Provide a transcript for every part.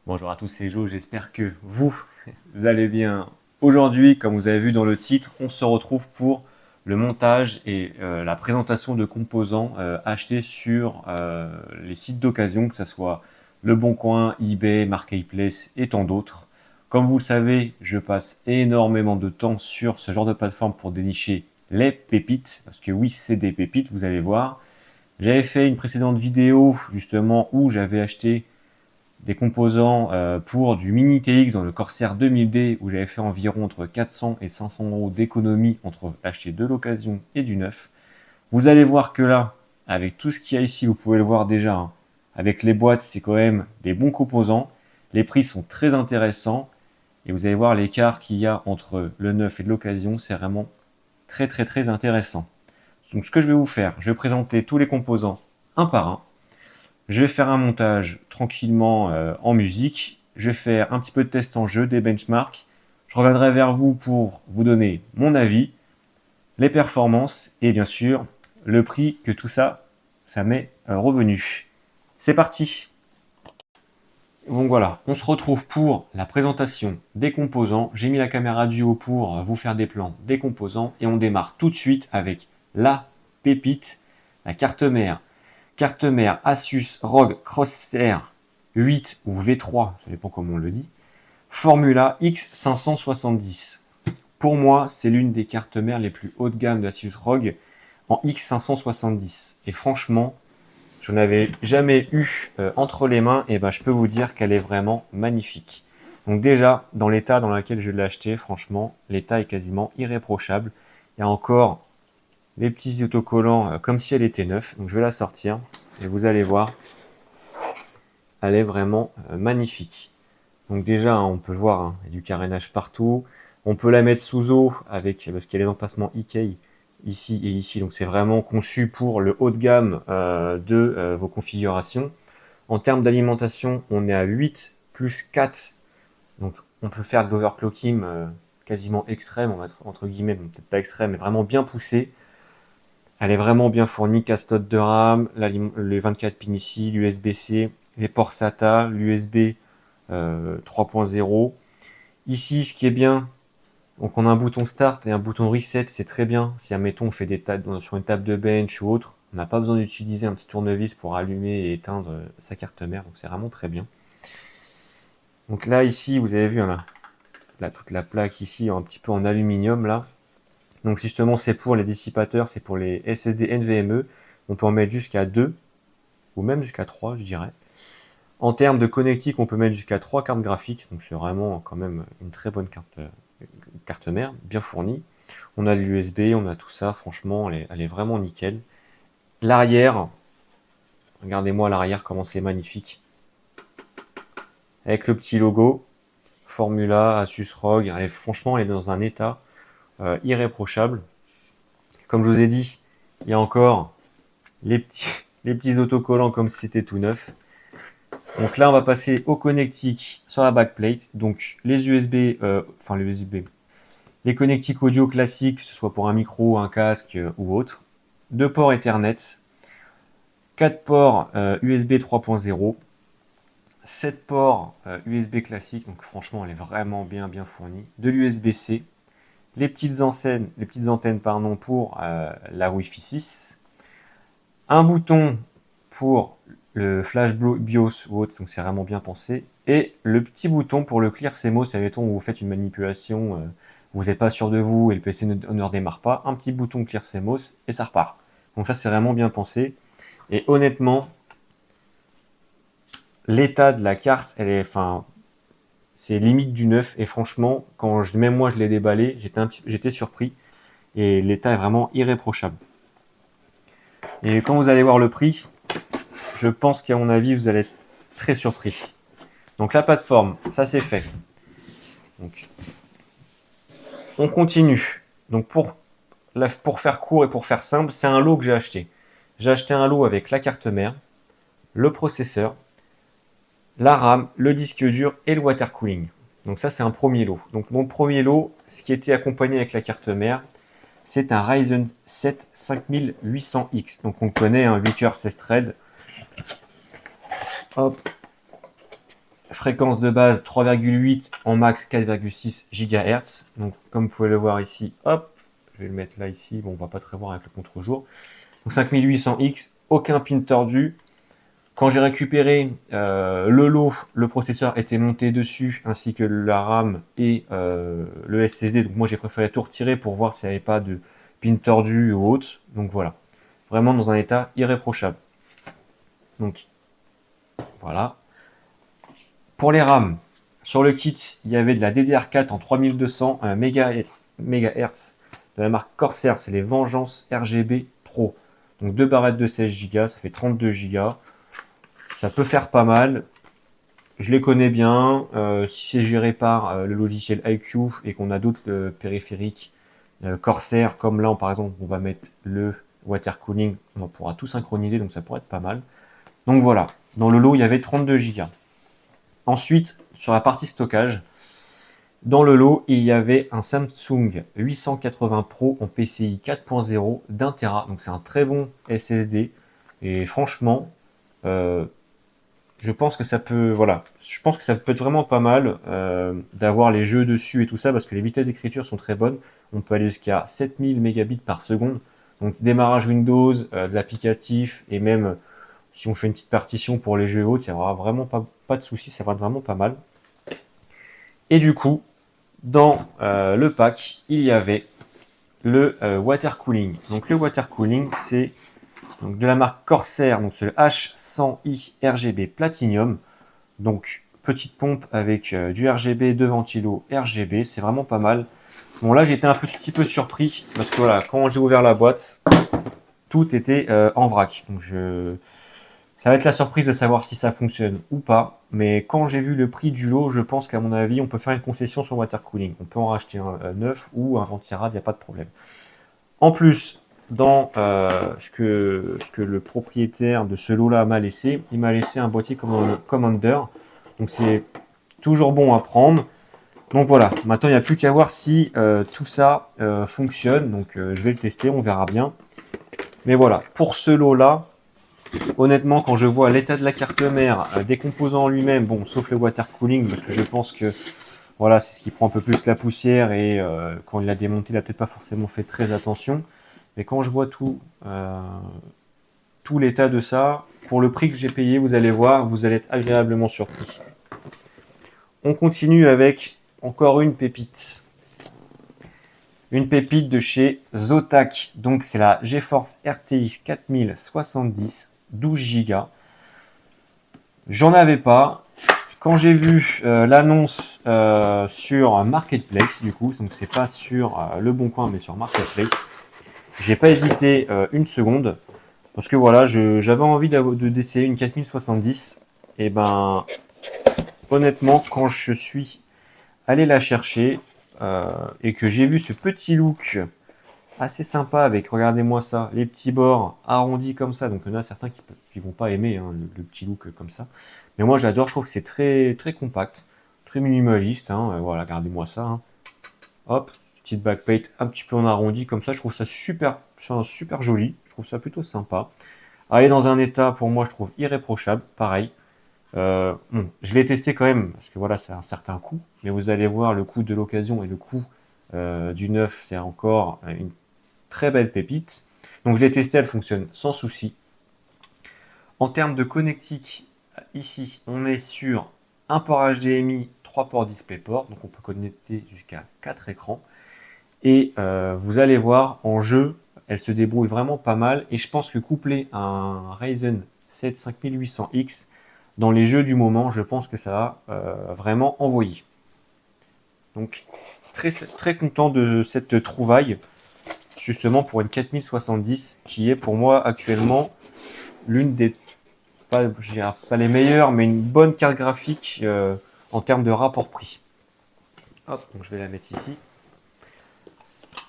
Bonjour à tous, c'est Jo, j'espère que vous allez bien. Aujourd'hui, comme vous avez vu dans le titre, on se retrouve pour le montage et la présentation de composants achetés sur les sites d'occasion, que ce soit Le Bon Coin, eBay, Marketplace et tant d'autres. Comme vous le savez, je passe énormément de temps sur ce genre de plateforme pour dénicher les pépites, parce que oui, c'est des pépites, vous allez voir. J'avais fait une précédente vidéo justement où j'avais acheté des composants pour du Mini TX dans le Corsair 2000D où j'avais fait environ entre 400 et 500 euros d'économie entre l'acheter de l'occasion et du neuf. Vous allez voir que là, avec tout ce qu'il y a ici, vous pouvez le voir déjà, hein, avec les boîtes, c'est quand même des bons composants. Les prix sont très intéressants et vous allez voir l'écart qu'il y a entre le neuf et de l'occasion, c'est vraiment très intéressant. Donc ce que je vais vous faire, je vais présenter tous les composants un par un. Je vais faire un montage tranquillement en musique. Je vais faire un petit peu de test en jeu, des benchmarks. Je reviendrai vers vous pour vous donner mon avis, les performances et bien sûr le prix que tout ça, ça m'est revenu. C'est parti. Donc voilà, on se retrouve pour la présentation des composants. J'ai mis la caméra du haut pour vous faire des plans des composants et on démarre tout de suite avec la pépite, la carte mère. Carte mère Asus ROG Crosshair 8 ou V3, ça dépend comment on le dit. Formula X570. Pour moi, c'est l'une des cartes mères les plus haut de gamme d'Asus ROG en X570. Et franchement, je n'avais jamais eu entre les mains, et ben je peux vous dire qu'elle est vraiment magnifique. Donc déjà, dans l'état dans lequel je l'ai acheté, franchement, l'état est quasiment irréprochable. Il y a encore les petits autocollants comme si elle était neuve. Donc je vais la sortir et vous allez voir, elle est vraiment magnifique. Donc déjà, hein, on peut le voir, hein, il y a du carénage partout. On peut la mettre sous eau avec, parce qu'il y a les emplacements IK ici et ici. Donc c'est vraiment conçu pour le haut de gamme de vos configurations. En termes d'alimentation, on est à 8 plus 4. Donc on peut faire de l'overclocking quasiment extrême, on va être entre guillemets, peut-être pas extrême, mais vraiment bien poussé. Elle est vraiment bien fournie, casse-note de RAM, les 24 pins ici, l'USB-C, les ports SATA, l'USB 3.0. Ici, ce qui est bien, donc on a un bouton Start et un bouton Reset, c'est très bien. Si admettons on fait des tables sur une table de bench ou autre, on n'a pas besoin d'utiliser un petit tournevis pour allumer et éteindre sa carte mère, donc c'est vraiment très bien. Donc là, ici, vous avez vu, hein, là, toute la plaque ici, un petit peu en aluminium là. Donc justement, c'est pour les dissipateurs, c'est pour les SSD NVMe. On peut en mettre jusqu'à 2 ou même jusqu'à 3, je dirais. En termes de connectique, on peut mettre jusqu'à 3 cartes graphiques. Donc c'est vraiment quand même une très bonne carte mère, bien fournie. On a l'USB, on a tout ça. Franchement, elle est vraiment nickel. L'arrière, regardez-moi l'arrière, comment c'est magnifique. Avec le petit logo, Formula, Asus ROG. Franchement, elle est dans un état irréprochable. Comme je vous ai dit, il y a encore les petits, les petits autocollants comme si c'était tout neuf. Donc là, on va passer au connectique sur la backplate. Donc les USB, les connectiques audio classiques, que ce soit pour un micro, un casque ou autre. 2 ports Ethernet, 4 ports USB 3.0, 7 ports USB classique. Donc franchement, elle est vraiment bien fournie. De l'USB-C, les petites antennes pour la Wi-Fi 6, un bouton pour le flash BIOS ou autre, donc c'est vraiment bien pensé, et le petit bouton pour le clear CMOS, si admettons vous faites une manipulation, vous n'êtes pas sûr de vous et le PC ne redémarre pas, un petit bouton clear CMOS et ça repart. Donc ça c'est vraiment bien pensé. Et honnêtement, l'état de la carte, elle est, enfin, c'est limite du neuf. Et franchement, même moi je l'ai déballé, j'étais surpris. Et l'état est vraiment irréprochable. Et quand vous allez voir le prix, je pense qu'à mon avis, vous allez être très surpris. Donc la plateforme, ça c'est fait. Donc, on continue. Donc pour faire court et pour faire simple, c'est un lot que j'ai acheté. J'ai acheté un lot avec la carte mère, le processeur, la RAM, le disque dur et le water cooling. Donc ça c'est un premier lot. Donc mon premier lot, ce qui était accompagné avec la carte mère, c'est un Ryzen 7 5800X. Donc on connaît un 8 heures 16 threads. Hop. Fréquence de base 3,8, en max 4,6 GHz. Donc comme vous pouvez le voir ici, hop, je vais le mettre là ici, bon on va pas très voir avec le contre-jour. Donc 5800X, aucun pin tordu. Quand j'ai récupéré le lot, le processeur était monté dessus, ainsi que la RAM et le SSD. Donc moi j'ai préféré tout retirer pour voir s'il n'y avait pas de pin tordu ou autre. Donc voilà, vraiment dans un état irréprochable. Donc voilà. Pour les RAM, sur le kit, il y avait de la DDR4 en 3200 MHz de la marque Corsair, c'est les Vengeance RGB Pro. Donc deux barrettes de 16 Go, ça fait 32 Go. Ça peut faire pas mal. Je les connais bien. Si c'est géré par le logiciel iQ et qu'on a d'autres périphériques Corsair, comme là par exemple, on va mettre le water cooling, on pourra tout synchroniser, donc ça pourrait être pas mal. Donc voilà, dans le lot, il y avait 32 Go. Ensuite, sur la partie stockage, dans le lot, il y avait un Samsung 880 Pro en PCI 4.0 d'1 Tera. Donc c'est un très bon SSD. Et franchement, je pense que ça peut, voilà, je pense que ça peut être vraiment pas mal d'avoir les jeux dessus et tout ça parce que les vitesses d'écriture sont très bonnes. On peut aller jusqu'à 7000 mégabits par seconde. Donc démarrage Windows, de l'applicatif et même si on fait une petite partition pour les jeux hautes, il n'y aura vraiment pas de soucis, ça va être vraiment pas mal. Et du coup, dans le pack, il y avait le water cooling. Donc le water cooling, c'est donc de la marque Corsair, donc c'est le H100i RGB Platinum. Donc petite pompe avec du RGB, deux ventilos RGB, c'est vraiment pas mal. Bon là j'étais un petit peu surpris parce que voilà, quand j'ai ouvert la boîte, tout était en vrac. Donc ça va être la surprise de savoir si ça fonctionne ou pas. Mais quand j'ai vu le prix du lot, je pense qu'à mon avis, on peut faire une concession sur water cooling. On peut en racheter un neuf ou un ventirad, il n'y a pas de problème. En plus, dans ce que le propriétaire de ce lot-là m'a laissé, il m'a laissé un boîtier Commander. Donc c'est toujours bon à prendre. Donc voilà, maintenant il n'y a plus qu'à voir si tout ça fonctionne. Donc je vais le tester, on verra bien. Mais voilà, pour ce lot-là, honnêtement, quand je vois l'état de la carte mère, des composants en lui-même, bon, sauf le water cooling, parce que je pense que voilà, c'est ce qui prend un peu plus la poussière et quand il l'a démonté, il n'a peut-être pas forcément fait très attention. Mais quand je vois tout l'état de ça, pour le prix que j'ai payé, vous allez voir, vous allez être agréablement surpris. On continue avec encore une pépite. Une pépite de chez Zotac. Donc c'est la GeForce RTX 4070, 12 Go. J'en avais pas. Quand j'ai vu l'annonce sur Marketplace, du coup, donc c'est pas sur Le Bon Coin, mais sur Marketplace, j'ai pas hésité une seconde. Parce que voilà, j'avais envie d'essayer une 4070. Et ben, honnêtement, quand je suis allé la chercher et que j'ai vu ce petit look assez sympa avec, regardez-moi ça, les petits bords arrondis comme ça. Donc il y en a certains qui vont pas aimer hein, le petit look comme ça. Mais moi j'adore, je trouve que c'est très, très compact, très minimaliste. Hein, voilà, regardez-moi ça. Hein. Hop, petite backplate un petit peu en arrondi comme ça. Je trouve ça super, super joli. Je trouve ça plutôt sympa. Elle est dans un état, pour moi, je trouve irréprochable. Pareil. Bon, je l'ai testé quand même, parce que voilà, c'est un certain coût. Mais vous allez voir, le coût de l'occasion et le coût du neuf, c'est encore une très belle pépite. Donc je l'ai testé, elle fonctionne sans souci. En termes de connectique, ici, on est sur un port HDMI, 3 ports DisplayPort. Donc on peut connecter jusqu'à 4 écrans. Et vous allez voir, en jeu, elle se débrouille vraiment pas mal. Et je pense que couplé à un Ryzen 7 5800X, dans les jeux du moment, je pense que ça va vraiment envoyer. Donc, très, très content de cette trouvaille, justement pour une 4070, qui est pour moi actuellement l'une des, je dirais pas les meilleures, mais une bonne carte graphique en termes de rapport prix. Hop, donc je vais la mettre ici.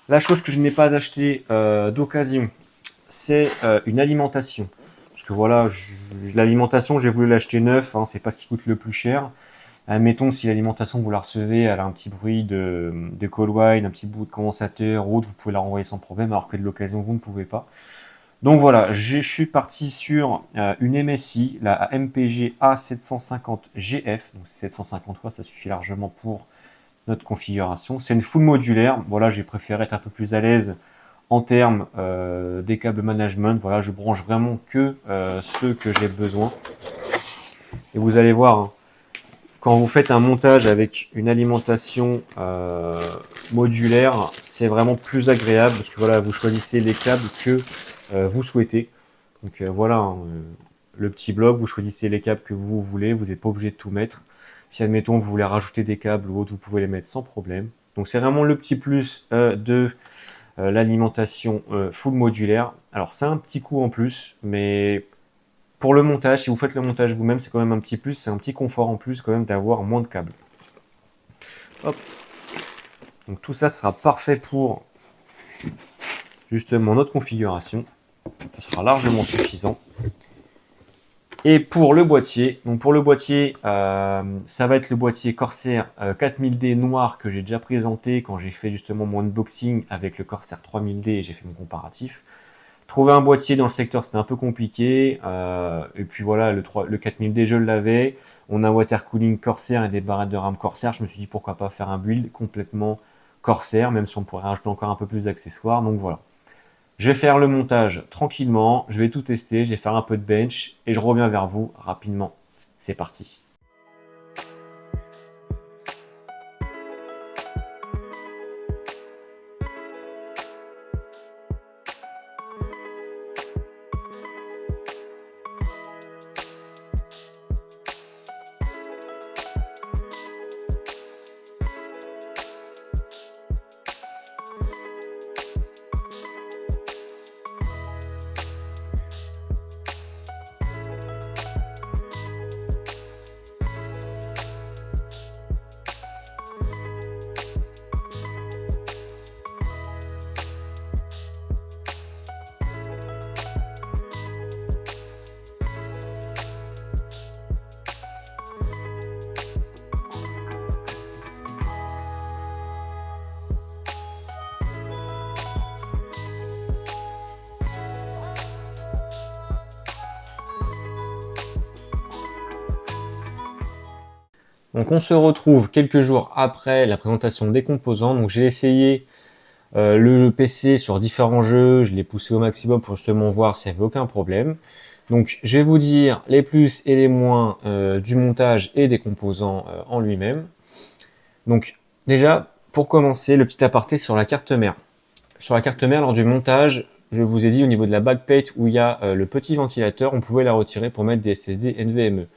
La chose que je n'ai pas acheté d'occasion, c'est une alimentation. Parce que voilà, l'alimentation, j'ai voulu l'acheter neuf, hein, c'est pas ce qui coûte le plus cher. Admettons, si l'alimentation, vous la recevez, elle a un petit bruit de call wine, un petit bout de condensateur, ou autre, vous pouvez la renvoyer sans problème, alors que de l'occasion, vous ne pouvez pas. Donc voilà, je suis parti sur une MSI, la MPG A750GF. Donc 750 watts, ça suffit largement pour notre configuration. C'est une full modulaire. Voilà, j'ai préféré être un peu plus à l'aise en termes des câbles management. Voilà, je branche vraiment que ceux que j'ai besoin. Et vous allez voir, hein, quand vous faites un montage avec une alimentation modulaire, c'est vraiment plus agréable parce que voilà, vous choisissez les câbles que vous souhaitez. Donc voilà, hein, le petit bloc, vous choisissez les câbles que vous voulez, vous n'êtes pas obligé de tout mettre. Si admettons vous voulez rajouter des câbles ou autre, vous pouvez les mettre sans problème. Donc c'est vraiment le petit plus de l'alimentation full modulaire. Alors c'est un petit coup en plus, mais pour le montage, si vous faites le montage vous-même, c'est quand même un petit plus, c'est un petit confort en plus quand même d'avoir moins de câbles. Hop. Donc tout ça sera parfait pour justement notre configuration. Ça sera largement suffisant. Et pour le boîtier, donc pour le boîtier, ça va être le boîtier Corsair 4000D noir que j'ai déjà présenté quand j'ai fait justement mon unboxing avec le Corsair 3000D et j'ai fait mon comparatif. Trouver un boîtier dans le secteur, c'était un peu compliqué. Et puis voilà, le 4000D, je l'avais. On a un water cooling Corsair et des barrettes de RAM Corsair. Je me suis dit pourquoi pas faire un build complètement Corsair, même si on pourrait rajouter encore un peu plus d'accessoires. Donc voilà. Je vais faire le montage tranquillement, je vais tout tester, je vais faire un peu de bench et je reviens vers vous rapidement. C'est parti. Donc on se retrouve quelques jours après la présentation des composants. Donc j'ai essayé le PC sur différents jeux, je l'ai poussé au maximum pour justement voir s'il n'y avait aucun problème. Donc je vais vous dire les plus et les moins du montage et des composants en lui-même. Donc déjà, pour commencer, le petit aparté sur la carte mère. Sur la carte mère, lors du montage, je vous ai dit au niveau de la backplate où il y a le petit ventilateur, on pouvait la retirer pour mettre des SSD NVMe.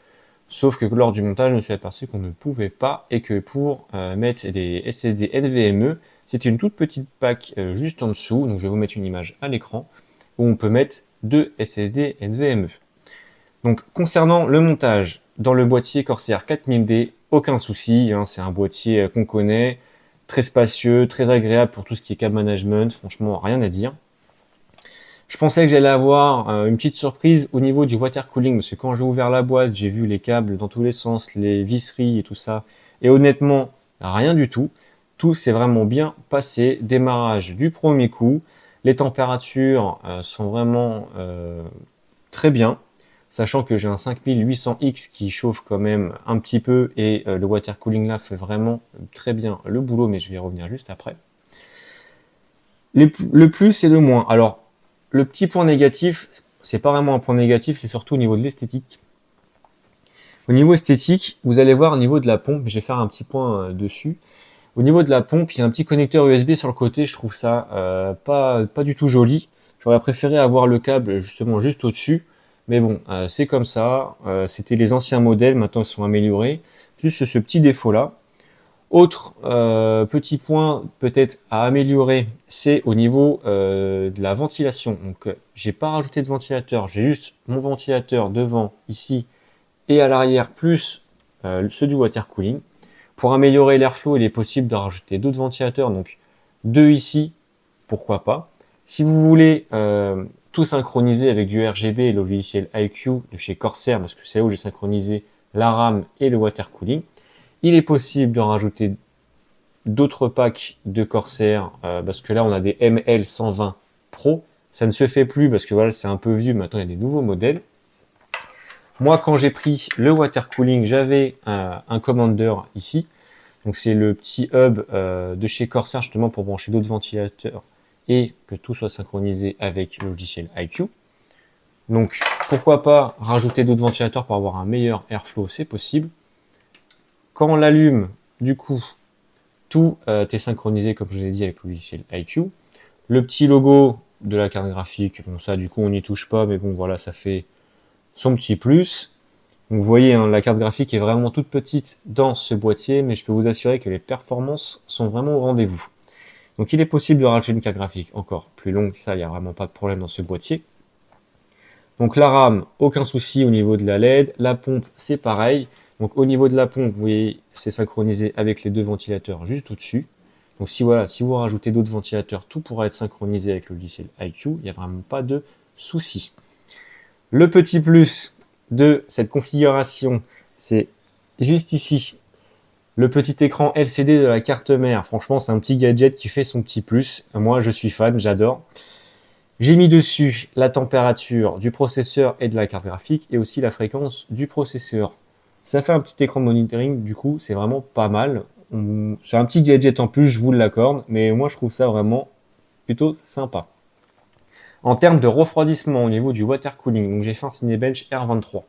Sauf que lors du montage, je me suis aperçu qu'on ne pouvait pas et que pour mettre des SSD NVMe, c'est une toute petite pack juste en dessous. Donc je vais vous mettre une image à l'écran où on peut mettre deux SSD NVMe. Donc concernant le montage, dans le boîtier Corsair 4000D, aucun souci, hein, c'est un boîtier qu'on connaît, très spacieux, très agréable pour tout ce qui est câble management, franchement rien à dire. Je pensais que j'allais avoir une petite surprise au niveau du water cooling, parce que quand j'ai ouvert la boîte, j'ai vu les câbles dans tous les sens, les visseries et tout ça, et honnêtement, rien du tout. Tout s'est vraiment bien passé, démarrage du premier coup, les températures sont vraiment très bien, sachant que j'ai un 5800X qui chauffe quand même un petit peu, et le water cooling là fait vraiment très bien le boulot, mais je vais y revenir juste après. Le plus et le moins. Alors, le petit point négatif, c'est pas vraiment un point négatif, c'est surtout au niveau de l'esthétique. Au niveau esthétique, vous allez voir au niveau de la pompe, je vais faire un petit point dessus. Au niveau de la pompe, il y a un petit connecteur USB sur le côté, je trouve ça pas du tout joli. J'aurais préféré avoir le câble justement juste au-dessus. Mais bon, c'est comme ça. C'était les anciens modèles, maintenant ils sont améliorés. Juste ce petit défaut-là. Autre petit point peut-être à améliorer, c'est au niveau de la ventilation. Donc j'ai pas rajouté de ventilateur, j'ai juste mon ventilateur devant ici et à l'arrière plus ceux du water cooling. Pour améliorer l'airflow, il est possible de rajouter d'autres ventilateurs, donc deux ici, pourquoi pas. Si vous voulez tout synchroniser avec du RGB et le logiciel iQ de chez Corsair, parce que c'est là où j'ai synchronisé la RAM et le water cooling, il est possible de rajouter d'autres packs de Corsair, parce que là on a des ML120 Pro, Ça ne se fait plus parce que voilà, c'est un peu vieux. Maintenant, il y a des nouveaux modèles. Moi, quand j'ai pris le water cooling, j'avais un Commander ici. Donc, c'est le petit hub de chez Corsair justement pour brancher d'autres ventilateurs et que tout soit synchronisé avec le logiciel iCue. Donc, pourquoi pas rajouter d'autres ventilateurs pour avoir un meilleur airflow, c'est possible. Quand on l'allume, du coup, tout est synchronisé, comme je vous ai dit, avec le logiciel iCue. Le petit logo de la carte graphique, bon ça, du coup, on n'y touche pas, mais bon, voilà, ça fait son petit plus. Donc, vous voyez, hein, la carte graphique est vraiment toute petite dans ce boîtier, mais je peux vous assurer que les performances sont vraiment au rendez-vous. Donc, il est possible de rajouter une carte graphique encore plus longue, ça, il n'y a vraiment pas de problème dans ce boîtier. Donc, la RAM, aucun souci au niveau de la LED. La pompe, c'est pareil. Donc, au niveau de la pompe, vous voyez, c'est synchronisé avec les deux ventilateurs juste au-dessus. Donc, si vous rajoutez d'autres ventilateurs, tout pourra être synchronisé avec le logiciel iCue. Il n'y a vraiment pas de souci. Le petit plus de cette configuration, c'est juste ici, le petit écran LCD de la carte mère. Franchement, c'est un petit gadget qui fait son petit plus. Moi, je suis fan, j'adore. J'ai mis dessus la température du processeur et de la carte graphique et aussi la fréquence du processeur. Ça fait un petit écran de monitoring, du coup, c'est vraiment pas mal. C'est un petit gadget en plus, je vous l'accorde, mais moi, je trouve ça vraiment plutôt sympa. En termes de refroidissement au niveau du water cooling, donc j'ai fait un Cinebench R23.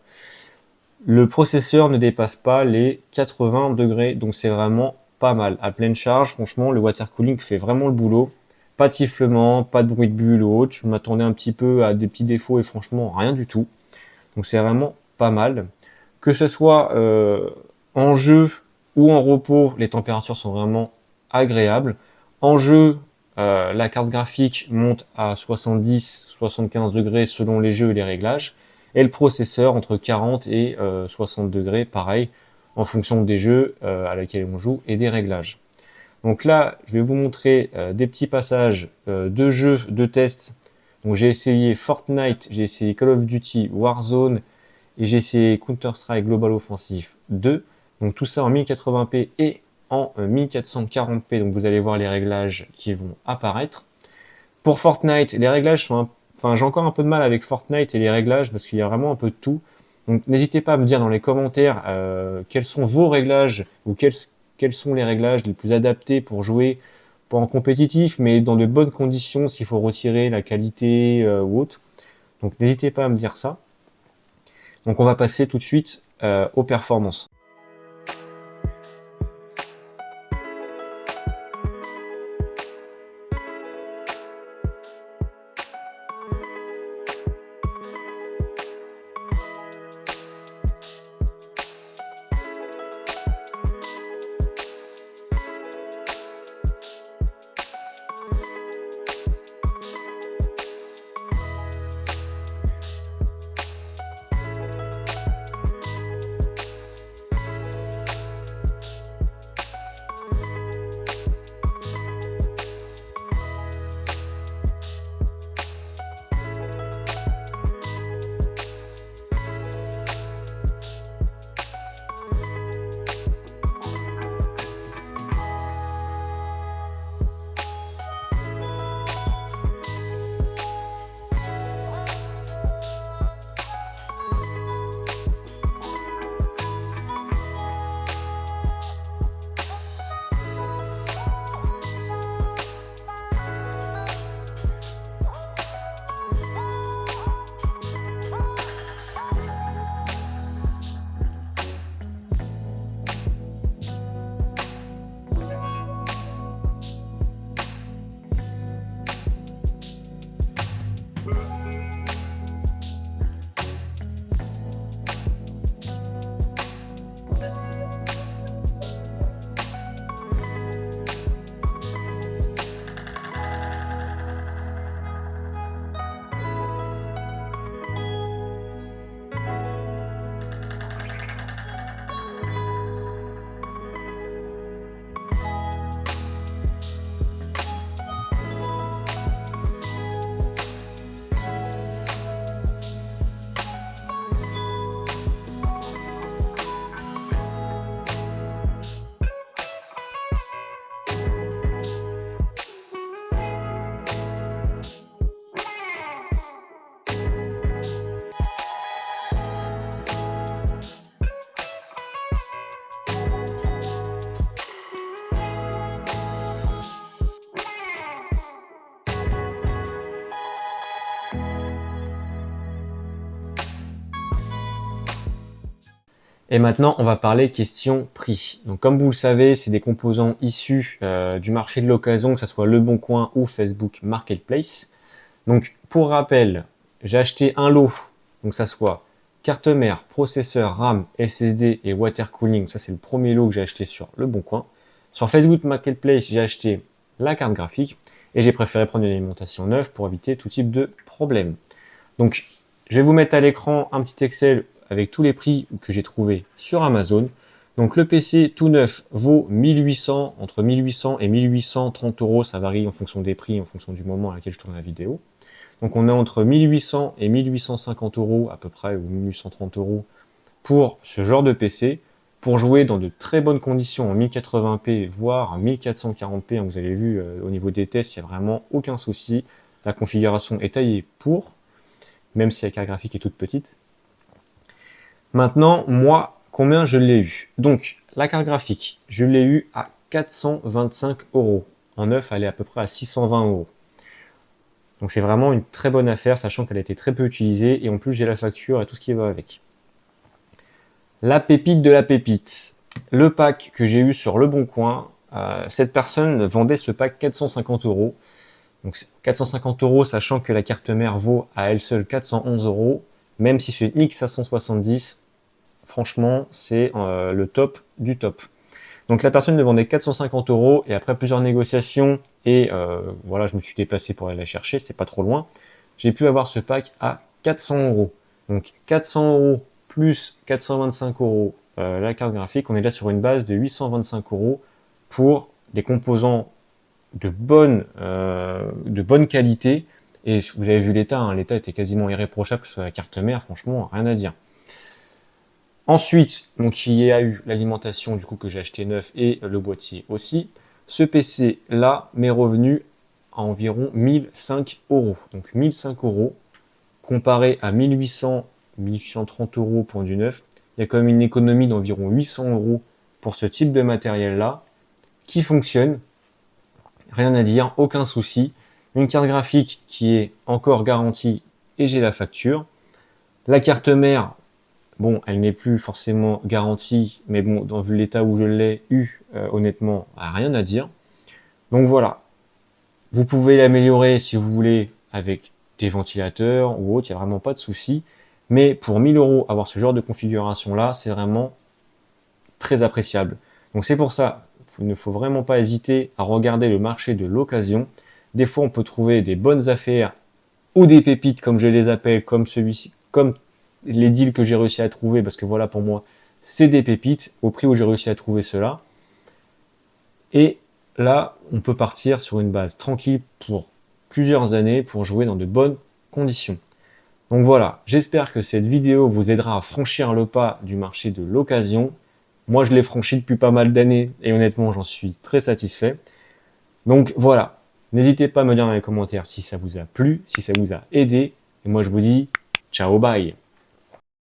Le processeur ne dépasse pas les 80 degrés, donc c'est vraiment pas mal. À pleine charge, franchement, le water cooling fait vraiment le boulot. Pas de sifflement, pas de bruit de bulle ou autre. Je m'attendais un petit peu à des petits défauts et franchement, rien du tout. Donc c'est vraiment pas mal. Que ce soit en jeu ou en repos, les températures sont vraiment agréables. En jeu, la carte graphique monte à 70-75 degrés selon les jeux et les réglages. Et le processeur entre 40 et 60 degrés, pareil, en fonction des jeux à laquelle on joue et des réglages. Donc là, je vais vous montrer des petits passages de jeux, de tests. Donc j'ai essayé Fortnite, j'ai essayé Call of Duty, Warzone et j'ai essayé Counter-Strike Global Offensive 2. Donc tout ça en 1080p et en 1440p. Donc vous allez voir les réglages qui vont apparaître. Pour Fortnite, les réglages sont Enfin, j'ai encore un peu de mal avec Fortnite et les réglages parce qu'il y a vraiment un peu de tout. Donc n'hésitez pas à me dire dans les commentaires quels sont vos réglages ou quels sont les réglages les plus adaptés pour jouer, pas en compétitif, mais dans de bonnes conditions s'il faut retirer la qualité ou autre. Donc n'hésitez pas à me dire ça. Donc on va passer tout de suite aux performances. Et maintenant, on va parler question prix. Donc, comme vous le savez, c'est des composants issus du marché de l'occasion, que ce soit Leboncoin ou Facebook Marketplace. Donc, pour rappel, j'ai acheté un lot, donc ça soit carte mère, processeur, RAM, SSD et water cooling. Ça, c'est le premier lot que j'ai acheté sur Leboncoin. Sur Facebook Marketplace, j'ai acheté la carte graphique et j'ai préféré prendre une alimentation neuve pour éviter tout type de problème. Donc, je vais vous mettre à l'écran un petit Excel avec tous les prix que j'ai trouvés sur Amazon. Donc, le PC tout neuf vaut 1800, entre 1800 et 1830 euros. Ça varie en fonction des prix, en fonction du moment à laquelle je tourne la vidéo. Donc, on est entre 1800 et 1850 euros à peu près, ou 1830 euros pour ce genre de PC. Pour jouer dans de très bonnes conditions en 1080p, voire 1440p, vous avez vu au niveau des tests, il n'y a vraiment aucun souci. La configuration est taillée pour, même si la carte graphique est toute petite. Maintenant, moi, combien je l'ai eu? Donc, la carte graphique, je l'ai eu à 425 euros. En neuf, elle est à peu près à 620 euros. Donc, c'est vraiment une très bonne affaire, sachant qu'elle a été très peu utilisée. Et en plus, j'ai la facture et tout ce qui va avec. La pépite de la pépite. Le pack que j'ai eu sur Leboncoin, cette personne vendait ce pack 450 euros. Donc 450 euros, sachant que la carte mère vaut à elle seule 411 euros. Même si c'est une X570, franchement, c'est le top du top. Donc la personne le vendait 450 euros et après plusieurs négociations et voilà, je me suis déplacé pour aller la chercher, c'est pas trop loin. J'ai pu avoir ce pack à 400 euros. Donc 400 euros plus 425 euros la carte graphique, on est déjà sur une base de 825 euros pour des composants de bonne qualité. Et vous avez vu l'état, hein, l'état était quasiment irréprochable, que ce soit la carte mère, franchement, rien à dire. Ensuite, donc il y a eu l'alimentation du coup que j'ai acheté neuf et le boîtier aussi. Ce PC là m'est revenu à environ 1005 euros. Donc 1005 euros comparé à 1800, 1830 euros pour du neuf. Il y a quand même une économie d'environ 800 euros pour ce type de matériel là qui fonctionne. Rien à dire, aucun souci. Une carte graphique qui est encore garantie et j'ai la facture. La carte mère, bon, elle n'est plus forcément garantie, mais bon, dans vu l'état où je l'ai eu, honnêtement, rien à dire. Donc voilà, vous pouvez l'améliorer si vous voulez avec des ventilateurs ou autre, il n'y a vraiment pas de souci. Mais pour 1000 euros, avoir ce genre de configuration-là, c'est vraiment très appréciable. Donc c'est pour ça, il ne faut vraiment pas hésiter à regarder le marché de l'occasion. Des fois, on peut trouver des bonnes affaires ou des pépites, comme je les appelle, comme celui-ci, comme les deals que j'ai réussi à trouver, parce que voilà, pour moi, c'est des pépites au prix où j'ai réussi à trouver cela. Et là, on peut partir sur une base tranquille pour plusieurs années pour jouer dans de bonnes conditions. Donc voilà, j'espère que cette vidéo vous aidera à franchir le pas du marché de l'occasion. Moi, je l'ai franchi depuis pas mal d'années et honnêtement, j'en suis très satisfait. Donc voilà, n'hésitez pas à me dire dans les commentaires si ça vous a plu, si ça vous a aidé. Et moi, je vous dis ciao, bye.